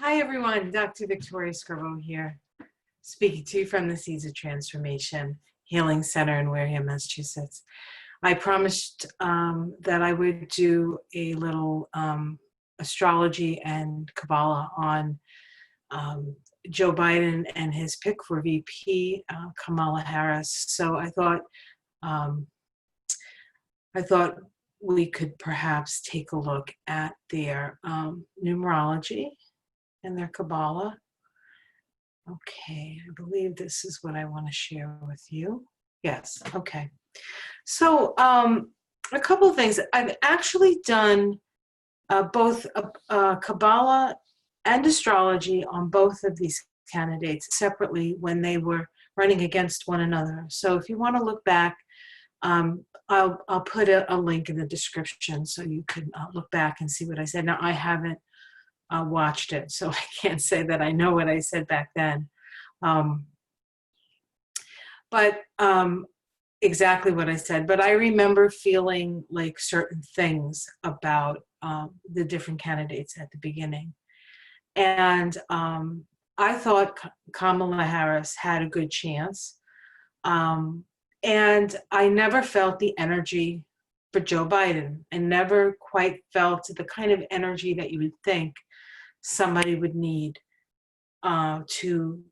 Hi everyone, Dr. Victoria Scrivo here, speaking to you from the Seeds of Transformation Healing Center in Wareham, Massachusetts. I promised that I would do a little astrology and Kabbalah on Joe Biden and his pick for VP, Kamala Harris. So um, I thought we could perhaps take a look at their numerology and their Kabbalah. Okay, I believe this is what I want to share with you. Yes, okay. So a couple of things. I've actually done both Kabbalah and astrology on both of these candidates separately when they were running against one another. So if you want to look back, I'll put a link in the description so you can look back and see what I said. Now, I haven't watched it, so I can't say that I know what I said back then. But exactly what I said. But I remember feeling like certain things about the different candidates at the beginning. And I thought Kamala Harris had a good chance. And I never felt the energy for Joe Biden, and never quite felt the kind of energy that you would think somebody would need to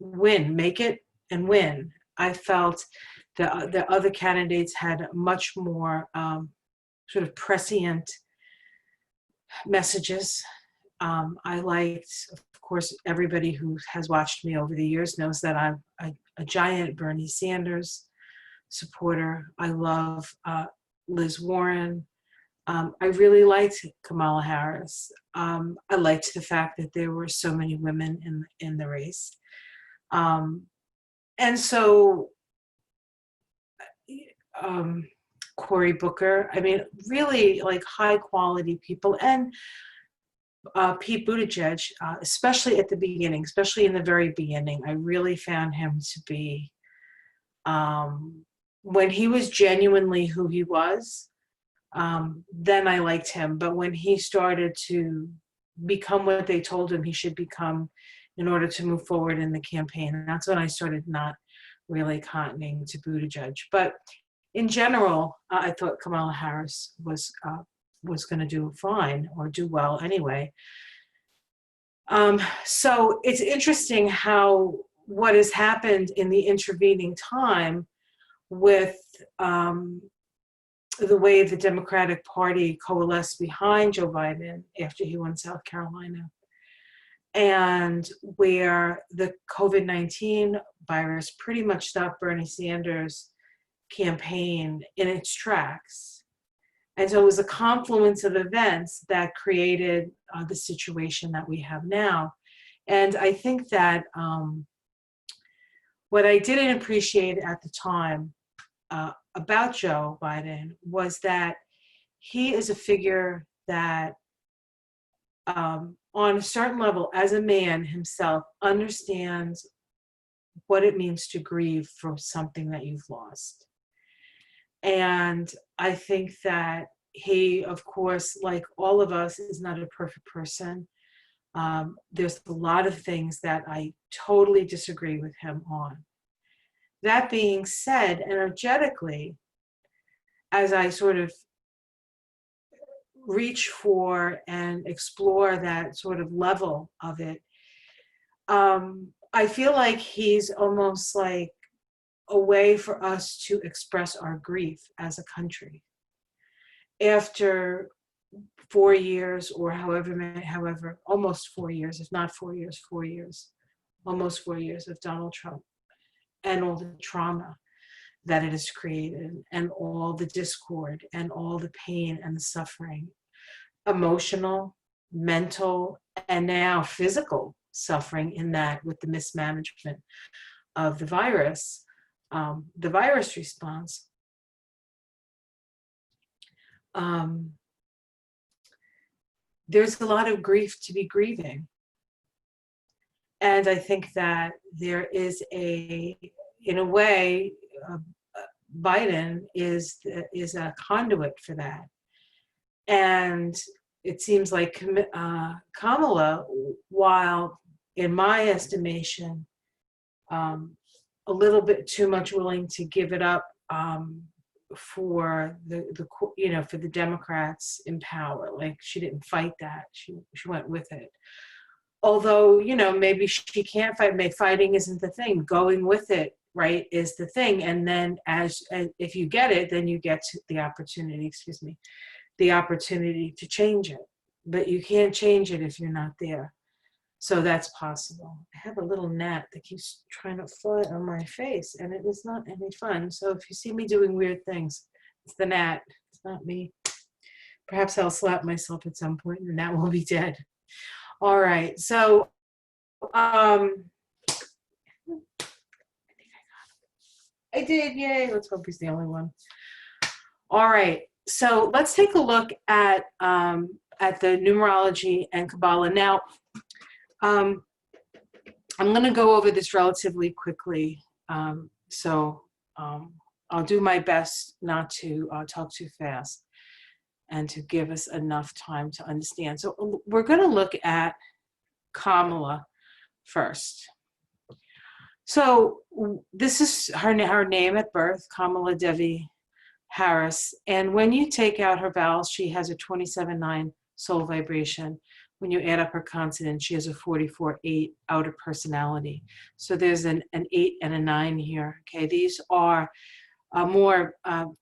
win, make it and win. I felt the other candidates had much more sort of prescient messages. I liked, of course, everybody who has watched me over the years knows that I'm a giant Bernie Sanders supporter. I love Liz Warren. I really liked Kamala Harris. I liked the fact that there were so many women in the race. And so Cory Booker, I mean, really like high quality people. And Pete Buttigieg, especially at the beginning, especially in the very beginning, I really found him to be, when he was genuinely who he was, then I liked him. But when he started to become what they told him he should become in order to move forward in the campaign, that's when I started not really cottoning to Buttigieg. But in general, I thought Kamala Harris was going to do fine, or do well anyway. So it's interesting how what has happened in the intervening time with the way the Democratic Party coalesced behind Joe Biden after he won South Carolina, and where the COVID-19 virus pretty much stopped Bernie Sanders' campaign in its tracks. And so it was a confluence of events that created the situation that we have now. And I think that what I didn't appreciate at the time about Joe Biden was that he is a figure that on a certain level, as a man himself, understands what it means to grieve for something that you've lost. And I think that he, of course, like all of us, is not a perfect person. There's a lot of things that I totally disagree with him on. That being said, energetically, as I sort of reach for and explore that sort of level of it, I feel like he's almost like a way for us to express our grief as a country. After 4 years, or however, almost 4 years, if not 4 years, 4 years, almost 4 years of Donald Trump, and all the trauma that it has created, and all the discord, and all the pain and the suffering, emotional, mental, and now physical suffering in that, with the mismanagement of the virus response. There's a lot of grief to be grieving. And I think that there is in a way, Biden is a conduit for that. And it seems like Kamala, while in my estimation, a little bit too much willing to give it up for for the Democrats in power. Like, she didn't fight that; she went with it. Although, maybe she can't fight. Maybe fighting isn't the thing. Going with it, right, is the thing. And then, as if you get it, then you get the opportunity. Excuse me, the opportunity to change it. But you can't change it if you're not there. So that's possible. I have a little gnat that keeps trying to fly on my face, and it is not any fun. So if you see me doing weird things, it's the gnat. It's not me. Perhaps I'll slap myself at some point, and the gnat will be dead. All right. So, I did. Yay. Let's hope he's the only one. All right. So let's take a look at the numerology and Kabbalah. Now, I'm going to go over this relatively quickly. So I'll do my best not to talk too fast and to give us enough time to understand. So we're going to look at Kamala first. So this is her name at birth, Kamala Devi Harris. And when you take out her vowels, she has a 27-9 soul vibration. When you add up her consonants, she has a 44-8 outer personality. So there's an 8 and a 9 here. Okay, these are more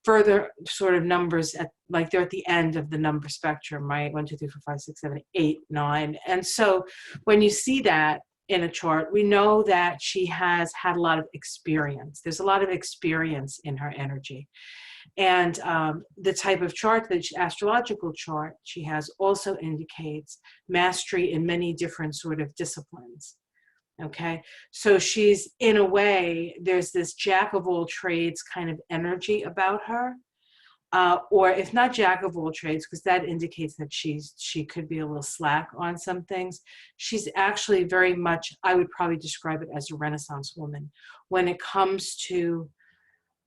further sort of numbers like they're at the end of the number spectrum, right? 1, 2, 3, 4, 5, 6, 7, 8, 9. And so when you see that in a chart, we know that she has had a lot of experience. There's a lot of experience in her energy. And the type of chart, the astrological chart she has, also indicates mastery in many different sort of disciplines. Okay, so she's, in a way, there's this jack of all trades kind of energy about her, or if not jack of all trades, because that indicates that she could be a little slack on some things. She's actually very much, I would probably describe it as a Renaissance woman when it comes to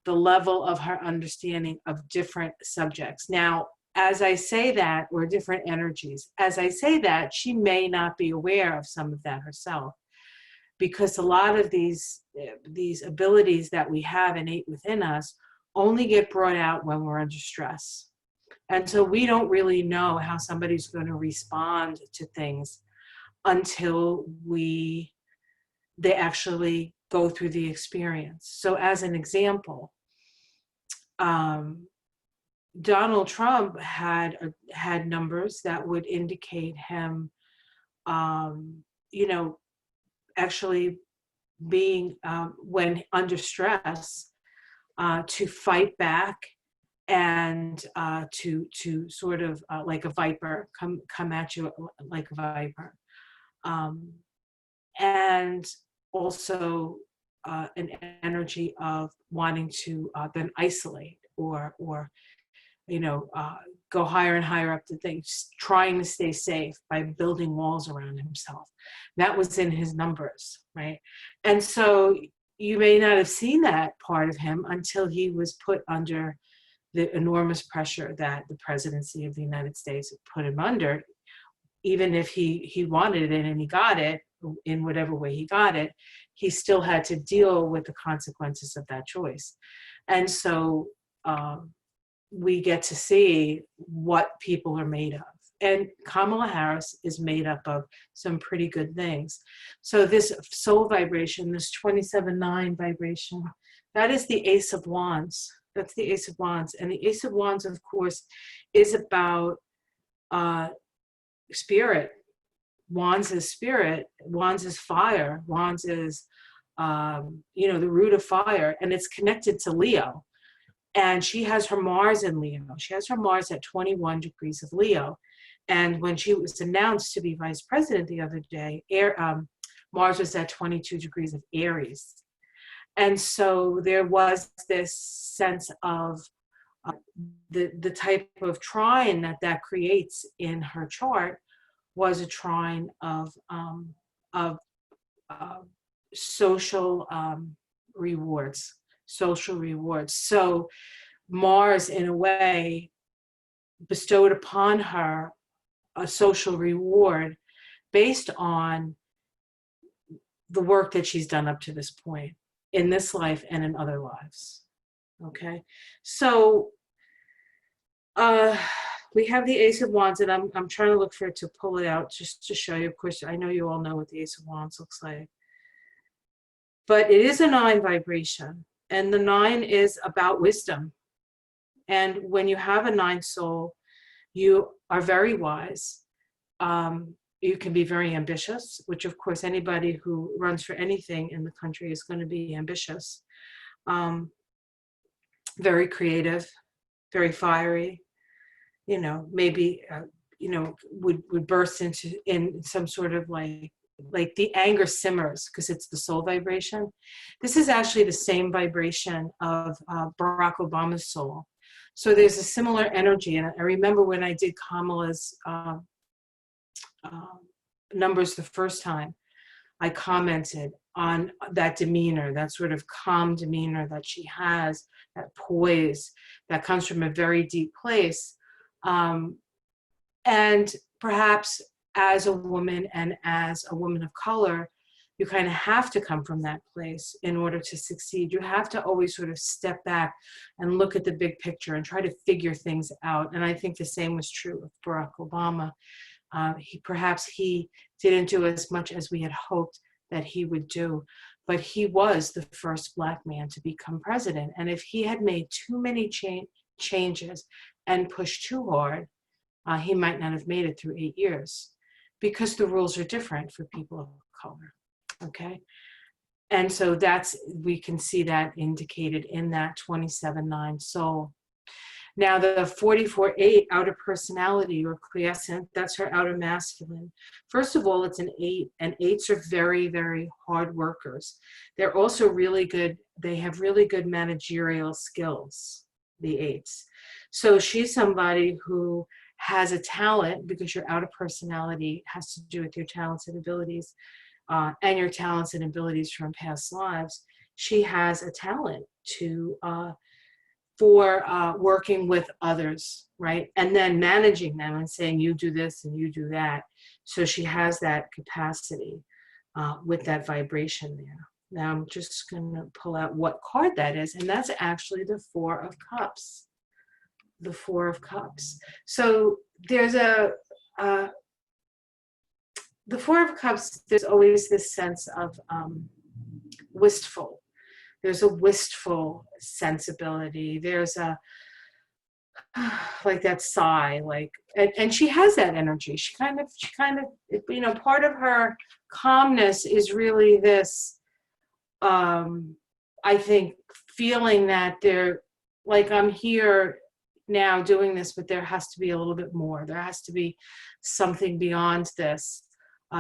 the level of her understanding of different subjects. Now, as I say that, or different energies, as I say that, she may not be aware of some of that herself, because a lot of these abilities that we have innate within us only get brought out when we're under stress. And so we don't really know how somebody's going to respond to things until they actually go through the experience. So as an example, Donald Trump had numbers that would indicate him, actually being, when under stress, to fight back and to sort of like a viper, come at you like a viper, and also an energy of wanting to then isolate or go higher and higher up the things, trying to stay safe by building walls around himself. That was in his numbers, right? And so you may not have seen that part of him until he was put under the enormous pressure that the presidency of the United States put him under. Even if he wanted it and he got it in whatever way he got it, he still had to deal with the consequences of that choice. And so we get to see what people are made of. And Kamala Harris is made up of some pretty good things. So this soul vibration, this 27-9 vibration, that is the Ace of Wands. That's the Ace of Wands. And the Ace of Wands, of course, is about spirit. Wands is spirit. Wands is fire. Wands is, the root of fire. And it's connected to Leo. And she has her Mars in Leo. She has her Mars at 21 degrees of Leo. And when she was announced to be vice president the other day, Mars was at 22 degrees of Aries. And so there was this sense of the type of trine that creates in her chart was a trine of social rewards. Social rewards. So Mars, in a way, bestowed upon her a social reward based on the work that she's done up to this point in this life and in other lives. Okay, so we have the Ace of Wands, and I'm trying to look for it to pull it out just to show you. Of course, I know you all know what the Ace of Wands looks like, but it is a 9 vibration, and the 9 is about wisdom. And when you have a 9 soul, you are very wise. You can be very ambitious, which of course anybody who runs for anything in the country is going to be ambitious. Very creative, very fiery, maybe, would burst in some sort of like the anger simmers because it's the soul vibration. This is actually the same vibration of Barack Obama's soul. So there's a similar energy. And I remember when I did Kamala's numbers the first time, I commented on that demeanor, that sort of calm demeanor that she has, that poise that comes from a very deep place. And perhaps as a woman and as a woman of color, you kind of have to come from that place in order to succeed. You have to always sort of step back and look at the big picture and try to figure things out. And I think the same was true with Barack Obama. He didn't do as much as we had hoped that he would do, but he was the first Black man to become president. And if he had made too many changes and pushed too hard, he might not have made it through 8 years because the rules are different for people of color. Okay. And so we can see that indicated in that 27-9 soul. Now the 44-8 outer personality or quiescent, that's her outer masculine. First of all, it's an 8, and 8s are very, very hard workers. They're also really good. They have really good managerial skills, the 8s. So she's somebody who has a talent, because your outer personality has to do with your talents and abilities, and your talents and abilities from past lives. She has a talent for working with others, right? And then managing them and saying, you do this and you do that. So she has that capacity with that vibration there. Now I'm just going to pull out what card that is. And that's actually the 4 of Cups. The 4 of Cups. So there's the 4 of Cups, there's always this sense of wistful. There's a wistful sensibility. There's a, like that sigh, and she has that energy. She kind of, part of her calmness is really this, I think, feeling that I'm here now doing this, but there has to be a little bit more. There has to be something beyond this,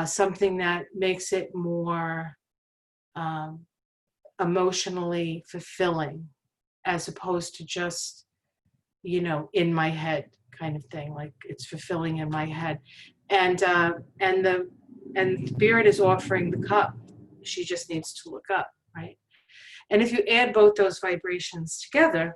something that makes it more emotionally fulfilling, as opposed to just, in my head kind of thing. Like it's fulfilling in my head, and Spirit is offering the cup. She just needs to look up, right? And if you add both those vibrations together,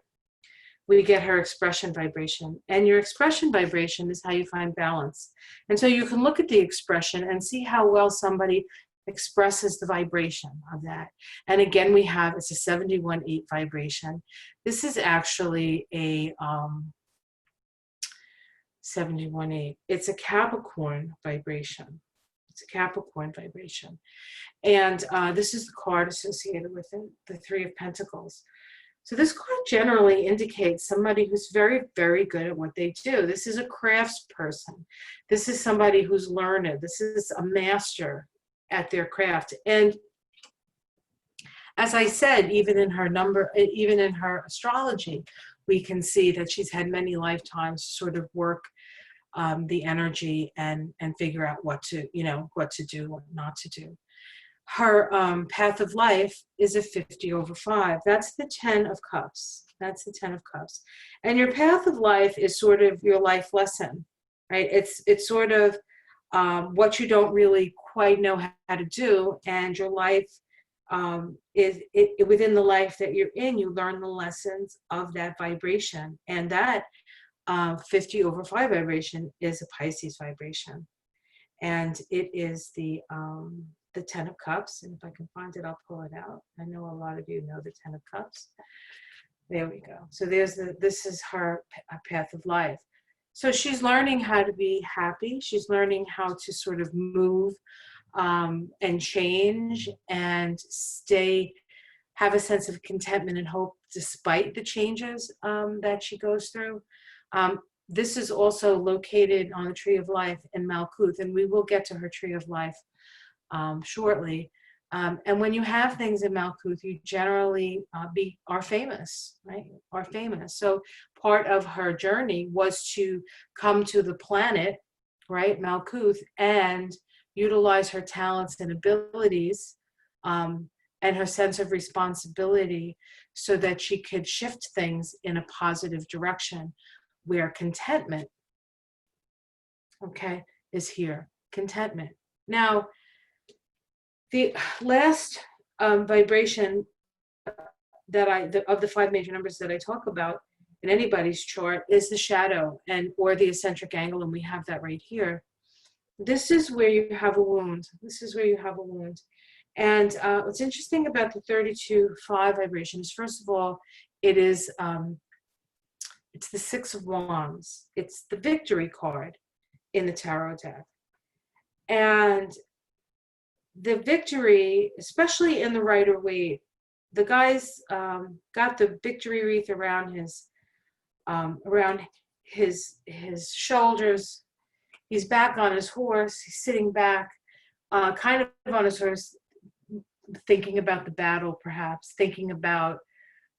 we get her expression vibration. And your expression vibration is how you find balance. And so you can look at the expression and see how well somebody expresses the vibration of that. And again, it's a 71-8 vibration. This is actually a 71-8. It's a Capricorn vibration. It's a Capricorn vibration. And this is the card associated with it, the 3 of Pentacles. So this card generally indicates somebody who's very, very good at what they do. This is a crafts person. This is somebody who's learned. This is a master at their craft. And as I said, even in her astrology, we can see that she's had many lifetimes to sort of work the energy and figure out what to do, what not to do. Her path of life is a 50/5. That's the 10 of Cups. That's the 10 of Cups. And your path of life is sort of your life lesson, right? It's sort of what you don't really quite know how to do, and your life is within the life that you're in. You learn the lessons of that vibration, and that 50/5 vibration is a Pisces vibration. And it is the 10 of Cups. And if I can find it, I'll pull it out. I know a lot of you know the 10 of Cups. There we go. So this is her path of life. So she's learning how to be happy. She's learning how to sort of move and change and have a sense of contentment and hope despite the changes that she goes through. This is also located on the Tree of Life in Malkuth, and we will get to her Tree of Life shortly. And when you have things in Malkuth, you generally are famous, right? Are famous. So part of her journey was to come to the planet, right, Malkuth, and utilize her talents and abilities and her sense of responsibility so that she could shift things in a positive direction where contentment, okay, is here. Contentment. Now, the last vibration of the 5 major numbers that I talk about in anybody's chart is the shadow or the eccentric angle, and we have that right here. This is where you have a wound. This is where you have a wound. And what's interesting about the 32/5 vibration is, first of all, it's the 6 of Wands. It's the victory card in the tarot deck. And the victory, especially in the Rider-Waite, the guy's got the victory wreath around his shoulders. He's back on his horse. He's sitting back, kind of on his horse, thinking about the battle, perhaps, thinking about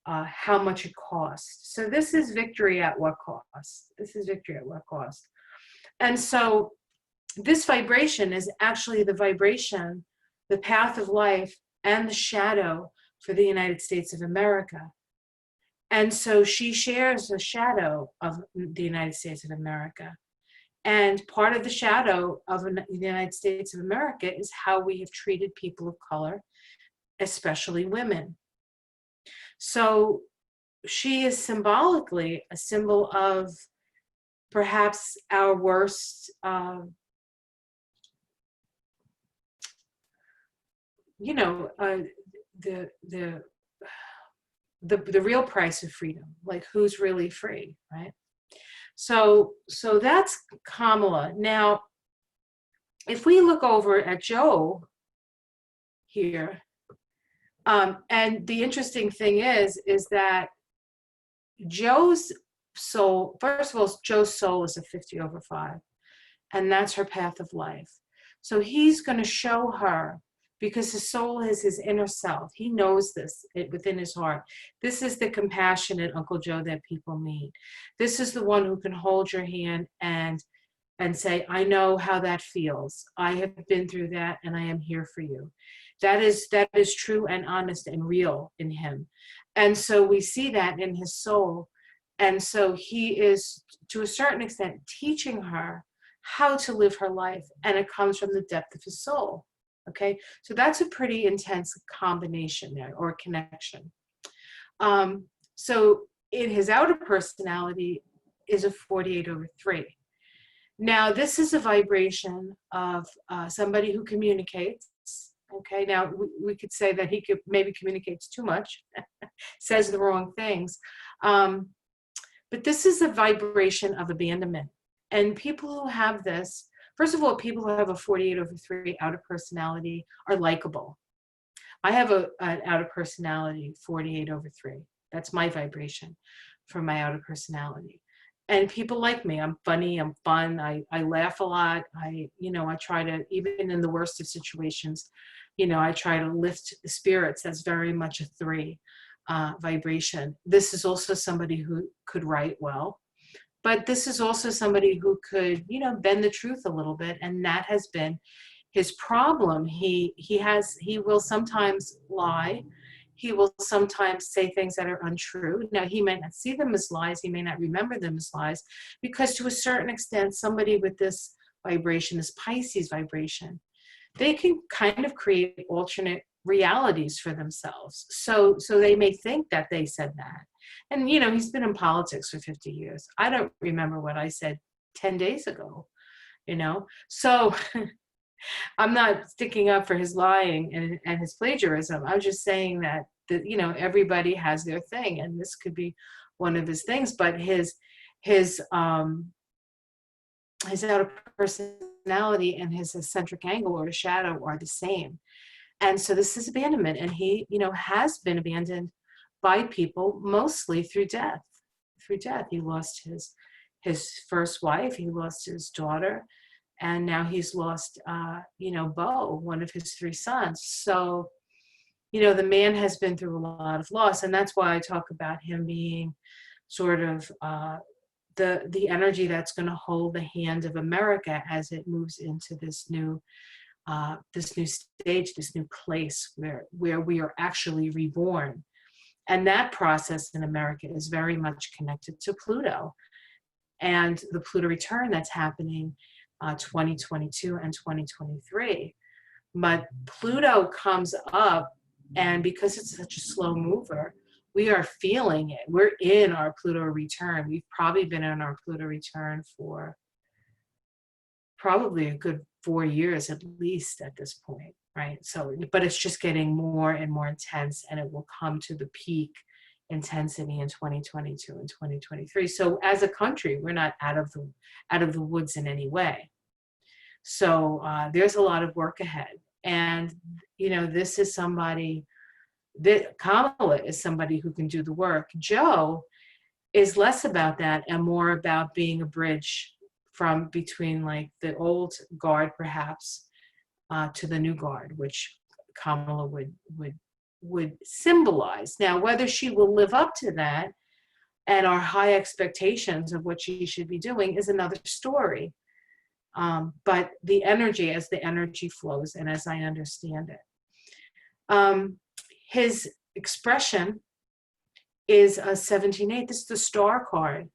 how much it costs. So this is victory at what cost? This is victory at what cost? And so this vibration is actually the vibration, the path of life, and the shadow for the United States of America. And so she shares the shadow of the United States of America. And part of the shadow of the United States of America is how we have treated people of color, especially women. So she is symbolically a symbol of perhaps our worst, the real price of freedom, like who's really free, right? So that's Kamala. Now, if we look over at Joe here, and the interesting thing is that Joe's soul, first of all, Joe's soul is a 50/5, and that's her path of life. So he's going to show her, because his soul is his inner self. He knows this within his heart. This is the compassionate Uncle Joe that people need. This is the one who can hold your hand and say, I know how that feels. I have been through that, and I am here for you. That is true and honest and real in him. And so we see that in his soul. And so he is, to a certain extent, teaching her how to live her life. And it comes from the depth of his soul. Okay, so that's a pretty intense combination there, or connection. So in his outer personality is a 48/3. Now, this is a vibration of somebody who communicates. Okay, now we could say that he maybe communicates too much, says the wrong things. But this is a vibration of abandonment. And people who have this, first of all, people who have a 48/3 outer personality are likable. I have an outer personality, 48/3. That's my vibration for my outer personality. And people like me. I'm funny, I'm fun, I laugh a lot. I try to, even in the worst of situations, I try to lift the spirits. That's very much a 3 vibration. This is also somebody who could write well. But this is also somebody who could, bend the truth a little bit, and that has been his problem. He will sometimes lie. He will sometimes say things that are untrue. Now, he may not see them as lies. He may not remember them as lies, because to a certain extent, somebody with this vibration, this Pisces vibration, they can kind of create alternate realities for themselves. So they may think that they said that. And, he's been in politics for 50 years. I don't remember what I said 10 days ago, So I'm not sticking up for his lying and his plagiarism. I'm just saying that, everybody has their thing, and this could be one of his things, but his outer personality and his eccentric angle or shadow are the same. And so this is abandonment, and he, has been abandoned by people mostly through death. He lost his first wife, he lost his daughter, and now he's lost, Bo, one of his 3 sons. So, the man has been through a lot of loss, and that's why I talk about him being sort of the energy that's going to hold the hand of America as it moves into this new stage, this new place where we are actually reborn. And that process in America is very much connected to Pluto and the Pluto return that's happening 2022 and 2023. But Pluto comes up, and because it's such a slow mover, we are feeling it. We're in our Pluto return. We've probably been in our Pluto return for probably a good 4 years at least at this point, right? So, but it's just getting more and more intense, and it will come to the peak intensity in 2022 and 2023. So as a country, we're not out of the woods in any way. So there's a lot of work ahead. And, this is somebody that Kamala is somebody who can do the work. Joe is less about that and more about being a bridge from between like the old guard perhaps to the new guard, which Kamala would symbolize. Now, whether she will live up to that and our high expectations of what she should be doing is another story. But the energy flows, and as I understand it, his expression is a 17-8. This is the star card.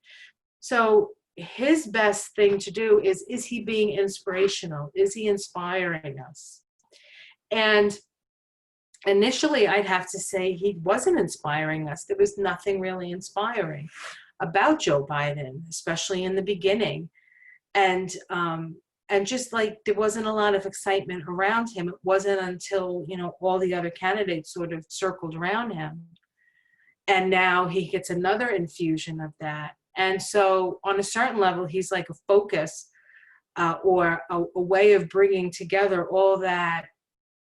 So his best thing to do is he being inspirational? Is he inspiring us? And initially, I'd have to say he wasn't inspiring us. There was nothing really inspiring about Joe Biden, especially in the beginning. And just like there wasn't a lot of excitement around him. It wasn't until, all the other candidates sort of circled around him. And now he gets another infusion of that. And so on a certain level, he's like a focus or a way of bringing together all that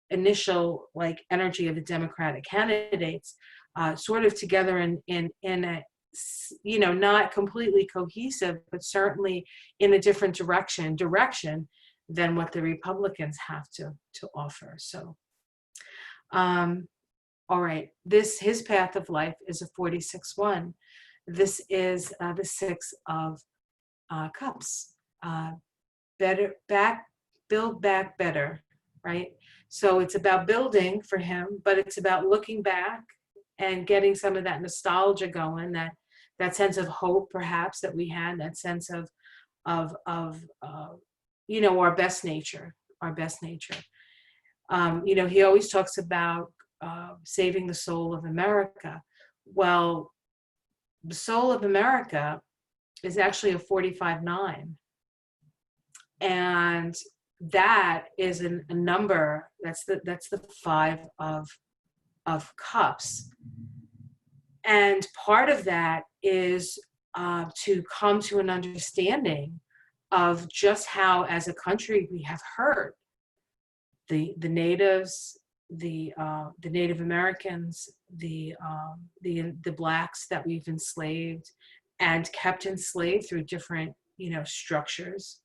initial like energy of the Democratic candidates sort of together in a, not completely cohesive, but certainly in a different direction than what the Republicans have to offer. So, all right, his path of life is a 46-1. This is the 6 of Cups. Build back better, right? So it's about building for him, but it's about looking back and getting some of that nostalgia going, that sense of hope, perhaps, that we had, that sense of our best nature. He always talks about saving the soul of America. Well, the soul of America is actually a 45-9. And that is a number, that's the 5 of Cups. And part of that is to come to an understanding of just how, as a country, we have hurt the natives, the Native Americans, the blacks that we've enslaved and kept enslaved through different structures.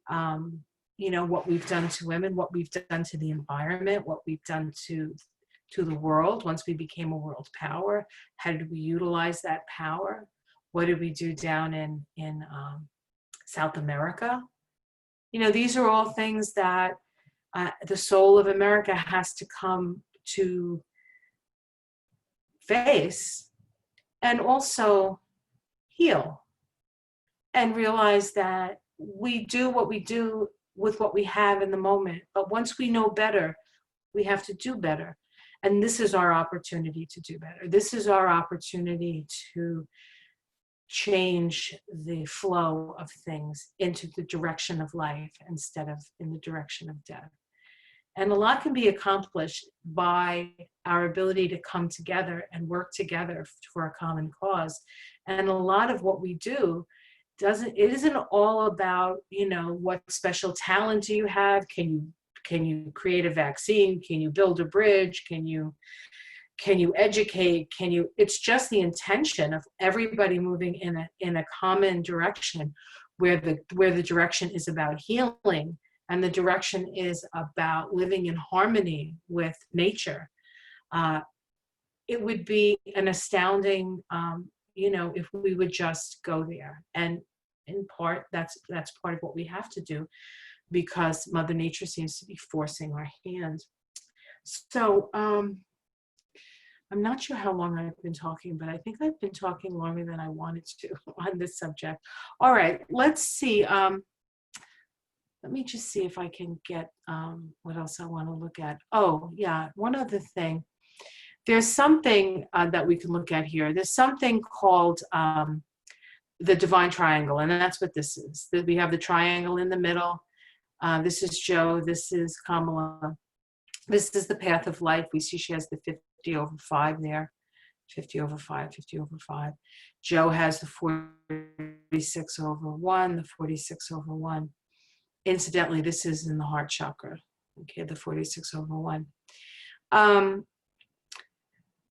What we've done to women, what we've done to the environment, what we've done to the world once we became a world power. How did we utilize that power? What did we do down in South America? These are all things that the soul of America has to come to face and also heal and realize that we do what we do with what we have in the moment. But once we know better, we have to do better. And this is our opportunity to do better. This is our opportunity to change the flow of things into the direction of life instead of in the direction of death. And a lot can be accomplished by our ability to come together and work together for a common cause. And a lot of what we do it isn't all about, what special talent do you have? Can you create a vaccine? Can you build a bridge? Can you educate? It's just the intention of everybody moving in a common direction where the direction is about healing and the direction is about living in harmony with nature. It would be an astounding, if we would just go there. And in part, that's part of what we have to do, because Mother Nature seems to be forcing our hand. So I'm not sure how long I've been talking, but I think I've been talking longer than I wanted to on this subject. All right, let's see. Let me just see if I can get what else I want to look at. Oh, yeah, one other thing. There's something that we can look at here. There's something called the divine triangle, and that's what this is. We have the triangle in the middle. This is Joe. This is Kamala. This is the path of life. We see she has the 50/5 there. 50/5, 50/5. Joe has the 46/1, the 46/1. Incidentally, this is in the heart chakra. Okay, the 46/1.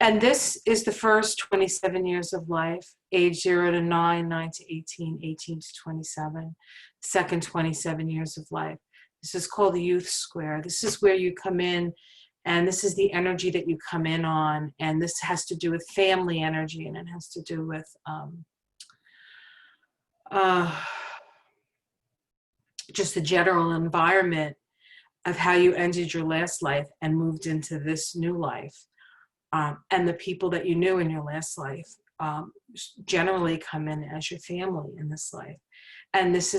And this is the first 27 years of life, age 0 to 9, 9 to 18, 18 to 27, second 27 years of life. This is called the youth square. This is where you come in, and this is the energy that you come in on, and this has to do with family energy, and it has to do with just the general environment of how you ended your last life and moved into this new life. And the people that you knew in your last life generally come in as your family in this life. And this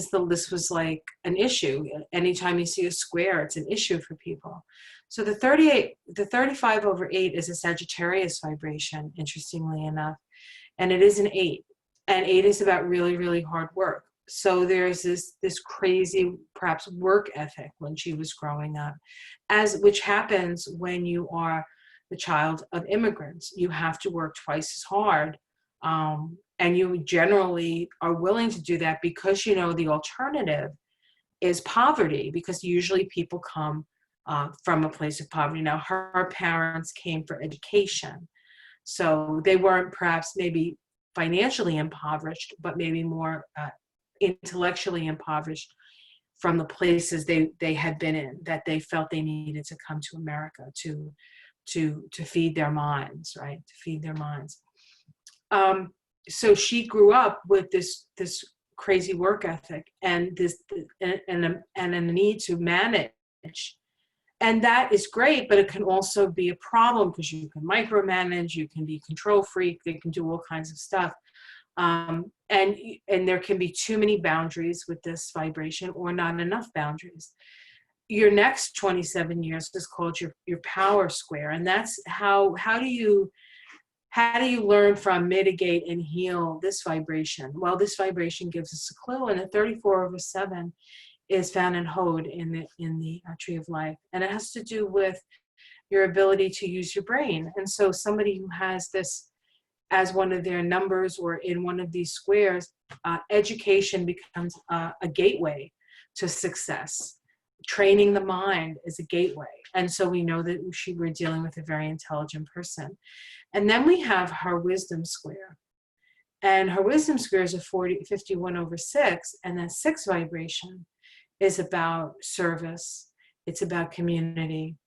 was like an issue. Anytime you see a square, it's an issue for people. So the 35/8 is a Sagittarius vibration, interestingly enough. And it is an 8. And 8 is about really, really hard work. So there's this crazy, perhaps, work ethic when she was growing up, which happens when you are the child of immigrants. You have to work twice as hard. And you generally are willing to do that because the alternative is poverty, because usually people come from a place of poverty. Now, her parents came for education. So they weren't perhaps maybe financially impoverished, but maybe more intellectually impoverished from the places they had been in, that they felt they needed to come to America to feed their minds, right? To feed their minds. So she grew up with this crazy work ethic and a need to manage. And that is great, but it can also be a problem because you can micromanage, you can be control freak, they can do all kinds of stuff. And there can be too many boundaries with this vibration or not enough boundaries. Your next 27 years is called your power square. And that's how do you learn from, mitigate, and heal this vibration? Well, this vibration gives us a clue, and the 34/7 is found in Hod in the Tree of Life. And it has to do with your ability to use your brain. And so somebody who has this as one of their numbers or in one of these squares, education becomes a gateway to success. Training the mind is a gateway. And so we know that we're dealing with a very intelligent person. And then we have her wisdom square. And her wisdom square is a 51/6. And that 6 vibration is about service. It's about community.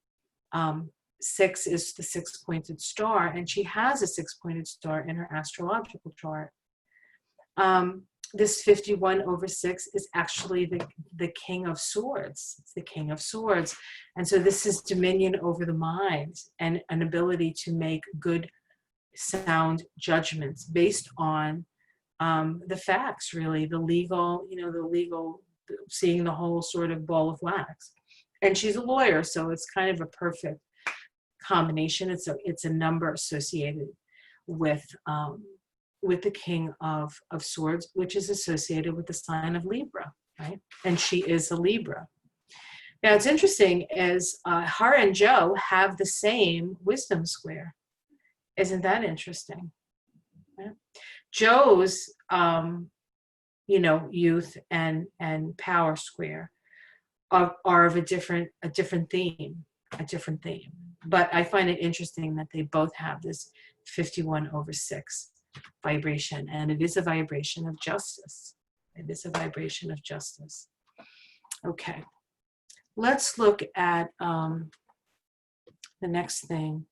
6 is the 6-pointed star. And she has a 6-pointed star in her astrological chart. This 51/6 is actually the King of Swords. It's the King of Swords. And so this is dominion over the mind and an ability to make good, sound judgments based on the facts, really, the legal, seeing the whole sort of ball of wax. And she's a lawyer, so it's kind of a perfect combination. It's a number associated with the King of Swords, which is associated with the sign of Libra, right? And she is a Libra. Now, it's interesting is her and Joe have the same wisdom square. Isn't that interesting? Yeah. Joe's, youth and power square are of a different theme, But I find it interesting that they both have this 51/6 vibration, and it is a vibration of justice. It is a vibration of justice. Okay. Let's look at the next thing.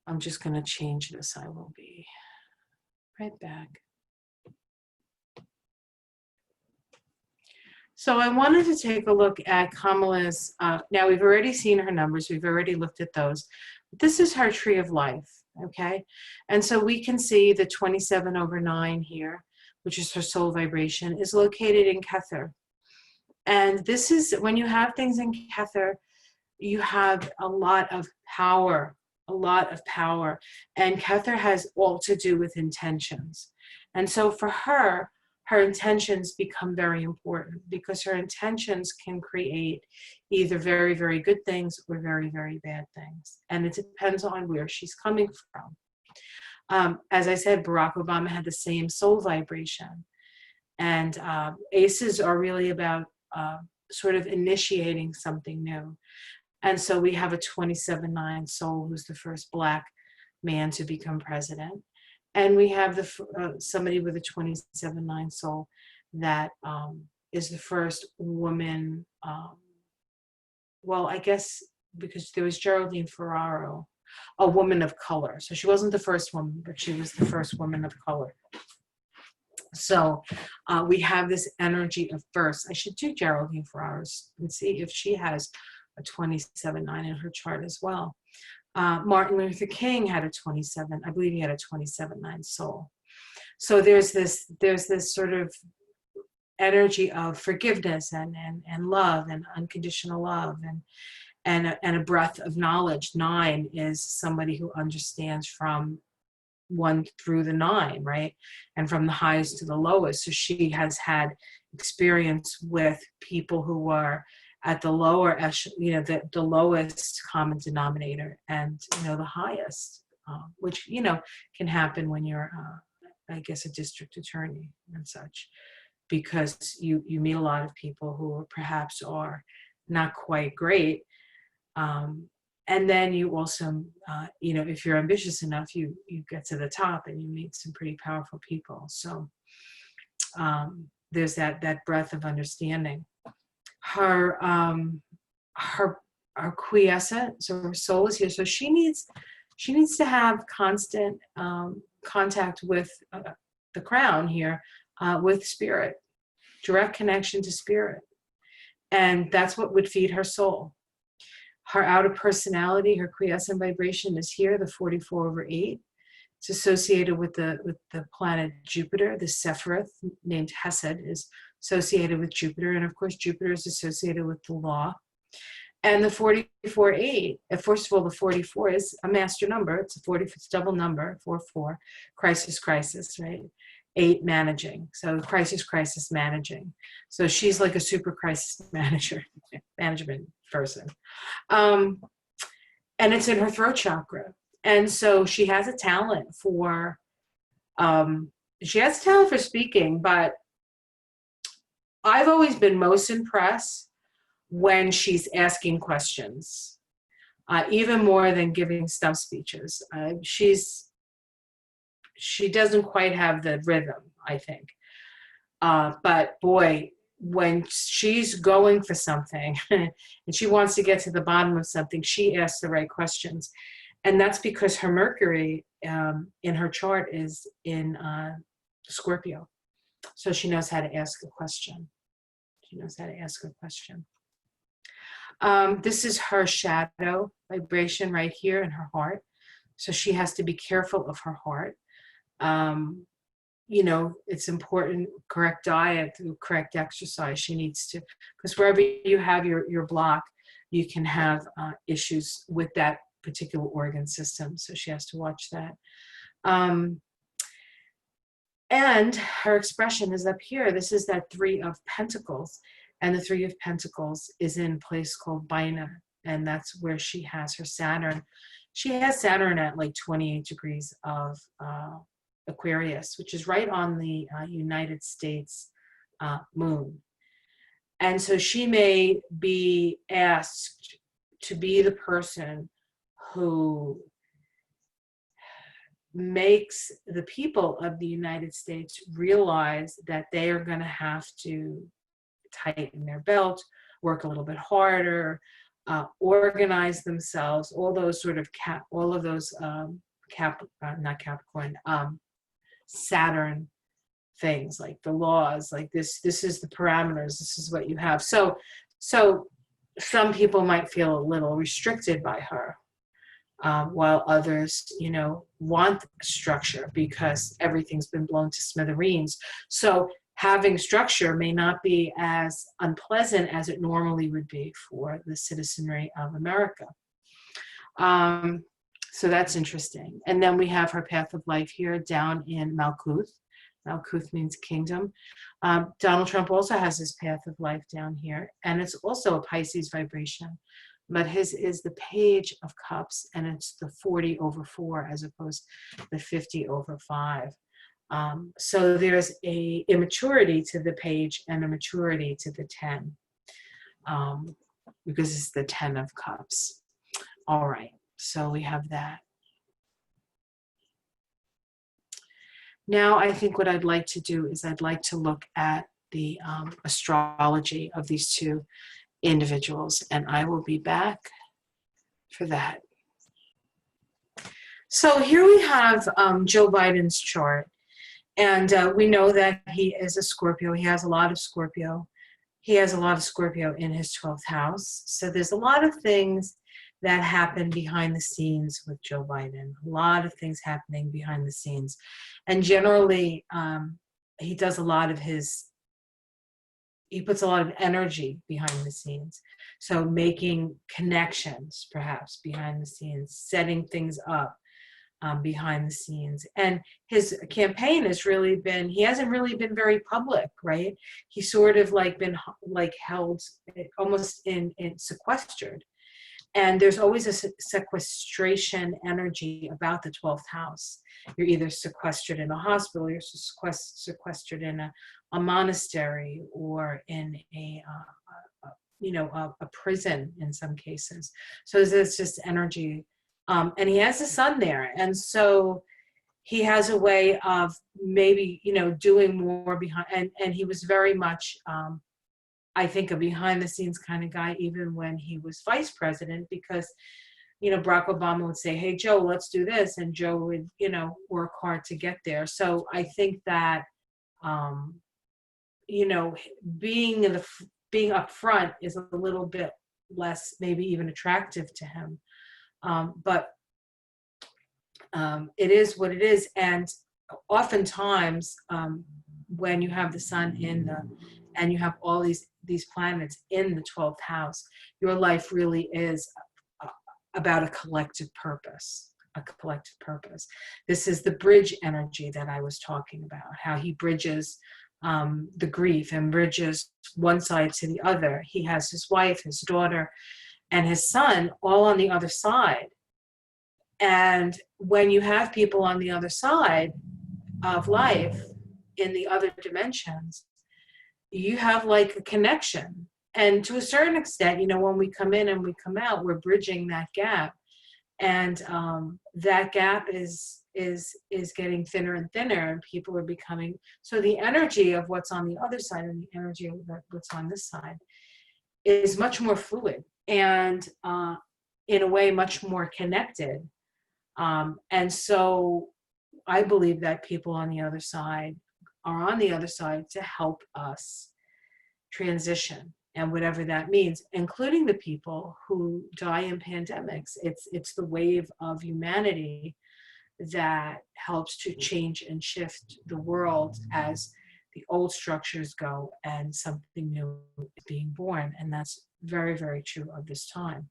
I'm just going to change this. I will be right back. So I wanted to take a look at Kamala's, now we've already seen her numbers, we've already looked at those. This is her tree of life, okay? And so we can see the 27/9 here, which is her soul vibration, is located in Kether. And this is, when you have things in Kether, you have a lot of power, And Kether has all to do with intentions. And so for her intentions become very important because her intentions can create either very, very good things or very, very bad things. And it depends on where she's coming from. As I said, Barack Obama had the same soul vibration. And aces are really about sort of initiating something new. And so we have a 27/9 soul who's the first Black man to become president. And we have somebody with a 27/9 soul that is the first woman. Well, I guess because there was Geraldine Ferraro, a woman of color. So she wasn't the first woman, but she was the first woman of color. So we have this energy of first. I should do Geraldine Ferraro's and see if she has a 27/9 in her chart as well. Martin Luther King had a 27. I believe he had a 27/9 soul. So there's this sort of energy of forgiveness and love and unconditional love and a breadth of knowledge. 9 is somebody who understands from 1 through the 9, right? And from the highest to the lowest. So she has had experience with people who are at the lower, the lowest common denominator and, the highest, which, can happen when you're, I guess, a district attorney and such, because you meet a lot of people who perhaps are not quite great. And then you also, if you're ambitious enough, you get to the top and you meet some pretty powerful people. So there's that breadth of understanding. Her quiescent, so her soul is here. So she needs to have constant contact with the crown here, with spirit, direct connection to spirit. And that's what would feed her soul. Her outer personality, her quiescent vibration is here, the 44/8. It's associated with the planet Jupiter. The Sephiroth, named Hesed, is associated with Jupiter. And of course, Jupiter is associated with the law. And the 44/8, first of all, the 44 is a master number. It's it's double number, 4/4, crisis, right? 8, managing. So crisis, managing. So she's like a super crisis management person. And it's in her throat chakra. And so she has a talent for speaking, but I've always been most impressed when she's asking questions, even more than giving stump speeches. She doesn't quite have the rhythm, I think. But boy, when she's going for something and she wants to get to the bottom of something, she asks the right questions. And that's because her Mercury in her chart is in Scorpio. So she knows how to ask a question. This is her shadow vibration right here in her heart. So she has to be careful of her heart. It's important, correct diet, through correct exercise. She needs to, because wherever you have your block, you can have issues with that particular organ system. So she has to watch that. And her expression is up here. This is that Three of Pentacles. And the Three of Pentacles is in a place called Bina. And that's where she has her Saturn. She has Saturn at like 28 degrees of Aquarius, which is right on the United States moon. And so she may be asked to be the person who makes the people of the United States realize that they are going to have to tighten their belt, work a little bit harder, organize themselves, all those sort of Saturn things, like the laws, like this is the parameters, this is what you have. So some people might feel a little restricted by her, while others, want structure because everything's been blown to smithereens. So having structure may not be as unpleasant as it normally would be for the citizenry of America. So that's interesting. And then we have her path of life here down in Malkuth. Malkuth means kingdom. Donald Trump also has his path of life down here, and it's also a Pisces vibration, but his is the Page of Cups, and it's the 40/4 as opposed to the 50/5. So there's a immaturity to the Page and a maturity to the 10, because it's the 10 of Cups. All right, so we have that. Now, I think what I'd like to do is I'd like to look at the astrology of these two individuals, and I will be back for that. So here we have Joe Biden's chart, and we know that he is a Scorpio. He has a lot of Scorpio. He has a lot of Scorpio in his 12th house. So there's a lot of things that happen behind the scenes with Joe Biden. A lot of things happening behind the scenes. And generally, he does a lot of he puts a lot of energy behind the scenes. So making connections, perhaps, behind the scenes, setting things up behind the scenes. And his campaign has really been, he hasn't really been very public, right? He's sort of like been like held almost in sequestered. And there's always a sequestration energy about the 12th house. You're either sequestered in a hospital, you're sequestered in a monastery, or in a prison in some cases. So there's just energy. And he has a sun there. And so he has a way of maybe, doing more behind. And he was very much, I think, a behind the scenes kind of guy, even when he was vice president, because, Barack Obama would say, hey, Joe, let's do this. And Joe would, work hard to get there. So I think that, being up front is a little bit less, maybe even attractive to him. But it is what it is. And oftentimes, when you have the sun and you have all these planets in the 12th house, your life really is about a collective purpose. This is the bridge energy that I was talking about, how he bridges the grief and bridges one side to the other. He has his wife, his daughter, and his son all on the other side. And when you have people on the other side of life, in the other dimensions, you have like a connection. And to a certain extent, when we come in and we come out, we're bridging that gap. And that gap is getting thinner and thinner, and people are becoming, so the energy of what's on the other side and the energy of what's on this side is much more fluid and in a way much more connected. And so I believe that people on the other side are on the other side to help us transition, and whatever that means, including the people who die in pandemics. It's the wave of humanity that helps to change and shift the world as the old structures go and something new is being born. And that's very, very true of this time.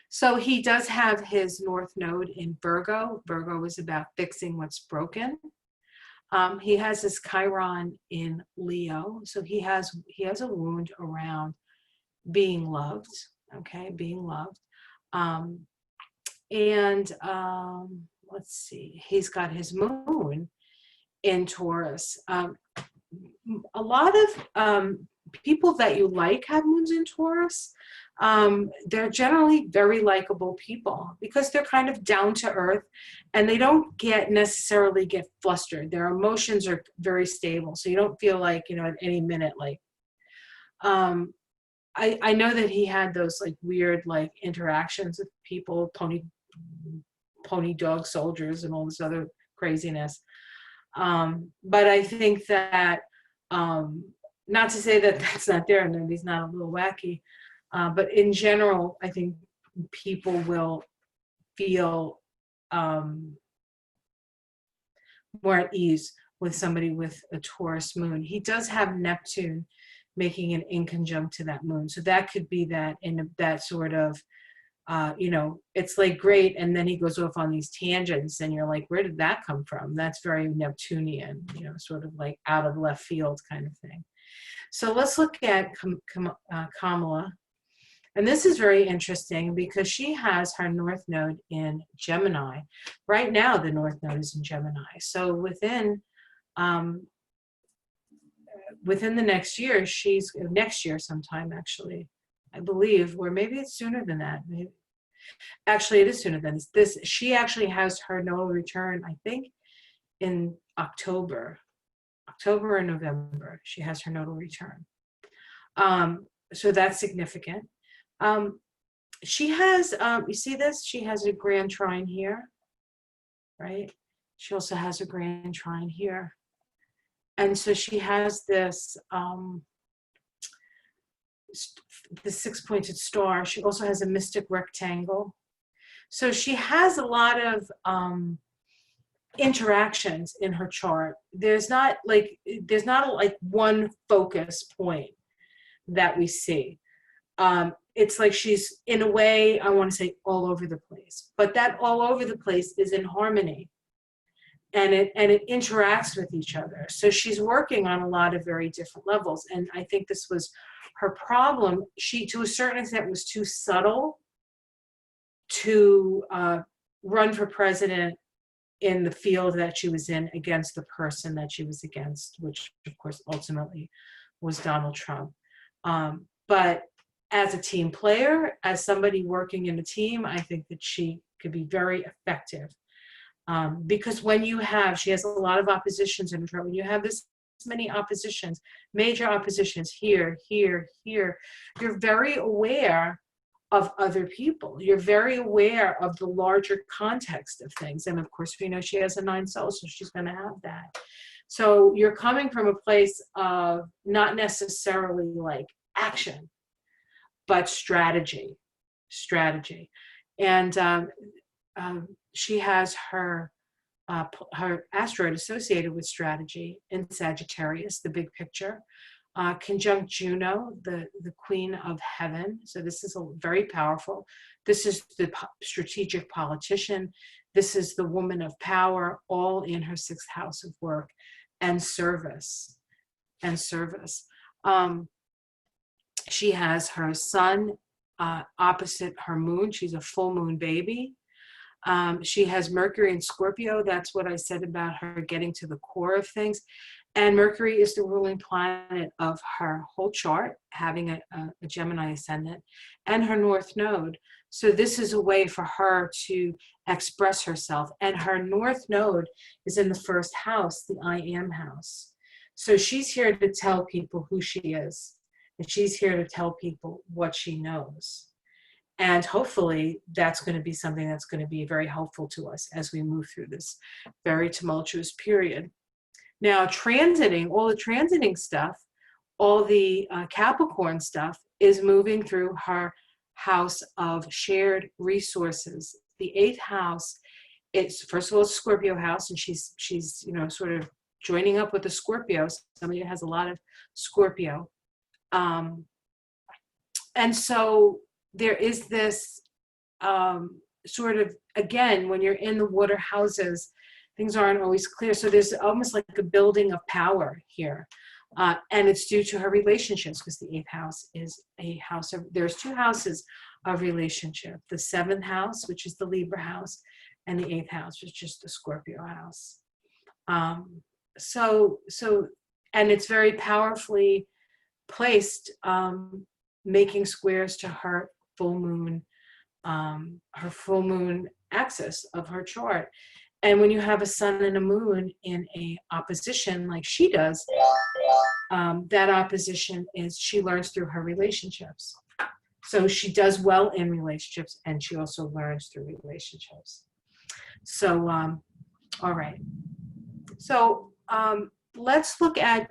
So he does have his North Node in Virgo. Virgo is about fixing what's broken. He has his Chiron in Leo. So he has a wound around being loved, okay, being loved. Let's see, he's got his moon in Taurus. A lot of people that you like have moons in Taurus. They're generally very likable people because they're kind of down to earth and they don't necessarily get flustered. Their emotions are very stable. So you don't feel like, at any minute, like, I know that he had those like weird like interactions with people, pony dog soldiers and all this other craziness. But I think that, not to say that that's not there and that he's not a little wacky, but in general, I think people will feel more at ease with somebody with a Taurus moon. He does have Neptune making an inconjunct to that moon. So that could be that in that sort of, it's like great. And then he goes off on these tangents and you're like, where did that come from? That's very Neptunian, sort of like out of left field kind of thing. So let's look at Kamala. And this is very interesting because she has her North Node in Gemini. Right now, the North Node is in Gemini. So within the next year, next year sometime actually, I believe, or maybe it's sooner than that. Maybe. Actually, it is sooner than this. She actually has her nodal return, I think, in October or November. She has her nodal return. So that's significant. She has, you see this? She has a grand trine here, right? She also has a grand trine here. And so she has this, the six-pointed star. She also has a mystic rectangle. So she has a lot of interactions in her chart. There's not like one focus point that we see. It's like she's, in a way, I want to say all over the place, but that all over the place is in harmony. And it interacts with each other. So she's working on a lot of very different levels. And I think this was her problem. She, to a certain extent, was too subtle to run for president in the field that she was in against the person that she was against, which of course ultimately was Donald Trump. But as a team player, as somebody working in a team, I think that she could be very effective. Because when she has a lot of oppositions in her, when you have this many oppositions, major oppositions here, you're very aware of other people. You're very aware of the larger context of things. And of course, we know she has a 9 soul, so she's going to have that. So you're coming from a place of not necessarily like action, but strategy. And she has her asteroid associated with strategy in Sagittarius, the big picture, conjunct Juno, the queen of heaven. So this is very powerful. This is the strategic politician. This is the woman of power, all in her 6th house of work and service. She has her sun opposite her moon. She's a full moon baby. She has Mercury in Scorpio. That's what I said about her getting to the core of things. And Mercury is the ruling planet of her whole chart, having a Gemini ascendant, and her North Node. So this is a way for her to express herself. And her North Node is in the 1st house, the I am house. So she's here to tell people who she is. And she's here to tell people what she knows. And hopefully that's going to be something that's going to be very helpful to us as we move through this very tumultuous period. Now, all the transiting stuff, all the Capricorn stuff is moving through her house of shared resources. The 8th house it's, first of all, it's Scorpio house, and she's sort of joining up with the Scorpio, somebody that has a lot of Scorpio. And so there is this sort of, again, when you're in the water houses, things aren't always clear. So there's almost like a building of power here. And it's due to her relationships, because the 8th house is a house of, there's 2 houses of relationship. The 7th house, which is the Libra house, and the 8th house, which is the Scorpio house. So, and it's very powerfully placed, making squares to her full moon axis of her chart. And when you have a sun and a moon in a opposition like she does, that opposition is, she learns through her relationships. So she does well in relationships, and she also learns through relationships. So, all right. So let's look at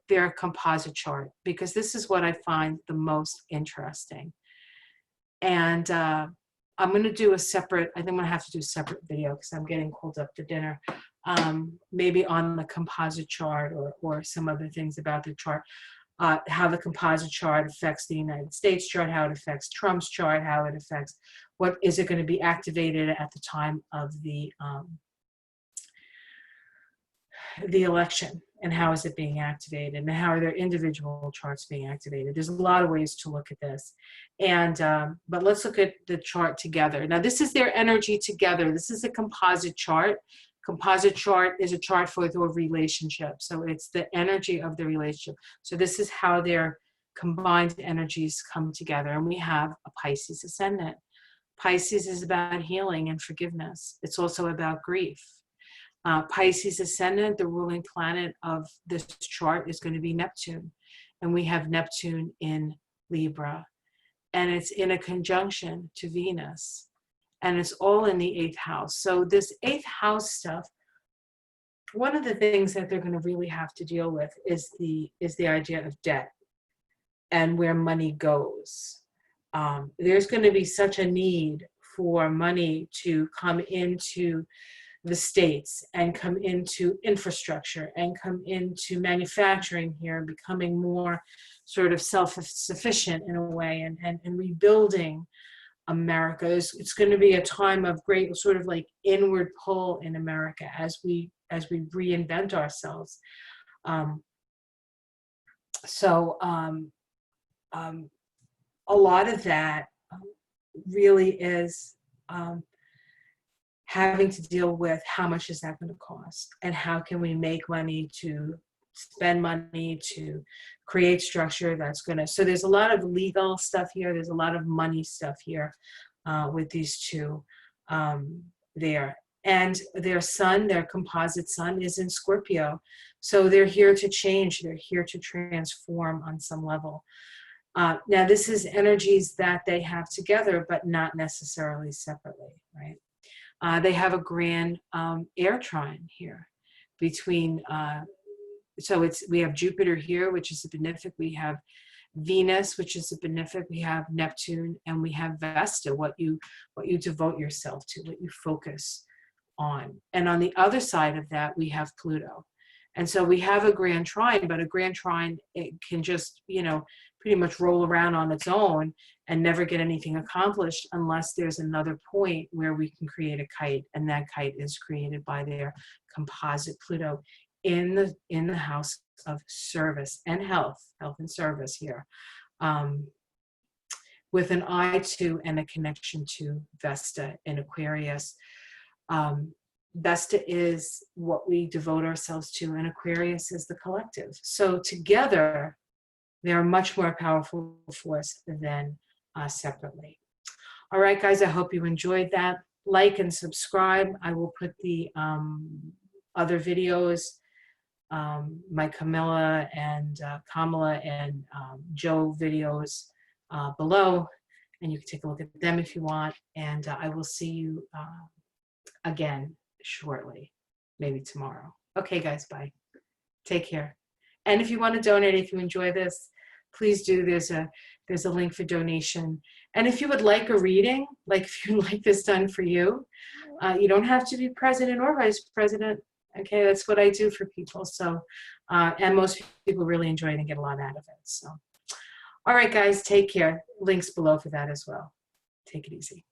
their composite chart, because this is what I find the most interesting. And I'm going to do a separate, I think I'm going to have to do a separate video because I'm getting called up to dinner, maybe on the composite chart, or some other things about the chart, how the composite chart affects the United States chart, how it affects Trump's chart, how it affects, what is it going to be activated at the time of the election, and how is it being activated, and how are their individual charts being activated. There's a lot of ways to look at this, and but let's look at the chart together. Now this is their energy together. This is a composite chart. Composite chart is a chart for the relationship, so it's the energy of the relationship. So this is how their combined energies come together, and we have a Pisces ascendant. Pisces is about healing and forgiveness. It's also about grief. Pisces ascendant, the ruling planet of this chart is going to be Neptune. And we have Neptune in Libra. And it's in a conjunction to Venus. And it's all in the 8th house. So this 8th house stuff, one of the things that they're going to really have to deal with is the idea of debt and where money goes. There's going to be such a need for money to come into the states and come into infrastructure and come into manufacturing here, and becoming more sort of self-sufficient in a way, and rebuilding America. It's going to be a time of great sort of like inward pull in America as we reinvent ourselves. A lot of that really is having to deal with how much is that going to cost, and how can we make money to spend money to create structure that's going to, so there's a lot of legal stuff here, there's a lot of money stuff here with these two there. And their sun, their composite sun, is in Scorpio. So they're here to change, they're here to transform on some level. Now this is energies that they have together, but not necessarily separately, right? They have a grand air trine here between, so we have Jupiter here, which is a benefic. We have Venus, which is a benefic. We have Neptune, and we have Vesta, what you devote yourself to, what you focus on. And on the other side of that, we have Pluto. And so we have a grand trine, but a grand trine, it can just, pretty much roll around on its own and never get anything accomplished unless there's another point where we can create a kite, and that kite is created by their composite Pluto in the house of service and health and service here, with an eye to and a connection to Vesta in Aquarius. Vesta is what we devote ourselves to, and Aquarius is the collective. So together, they are much more powerful force than separately. All right, guys, I hope you enjoyed that. Like and subscribe. I will put the other videos, my Kamala and Kamala and Joe videos below, and you can take a look at them if you want. And I will see you again shortly, maybe tomorrow. Okay, guys, bye. Take care. And if you want to donate, if you enjoy this, please do. There's a link for donation. And if you would like a reading, like if you'd like this done for you, you don't have to be president or vice president. Okay, that's what I do for people. So, and most people really enjoy it and get a lot out of it. So, all right, guys, take care. Links below for that as well. Take it easy.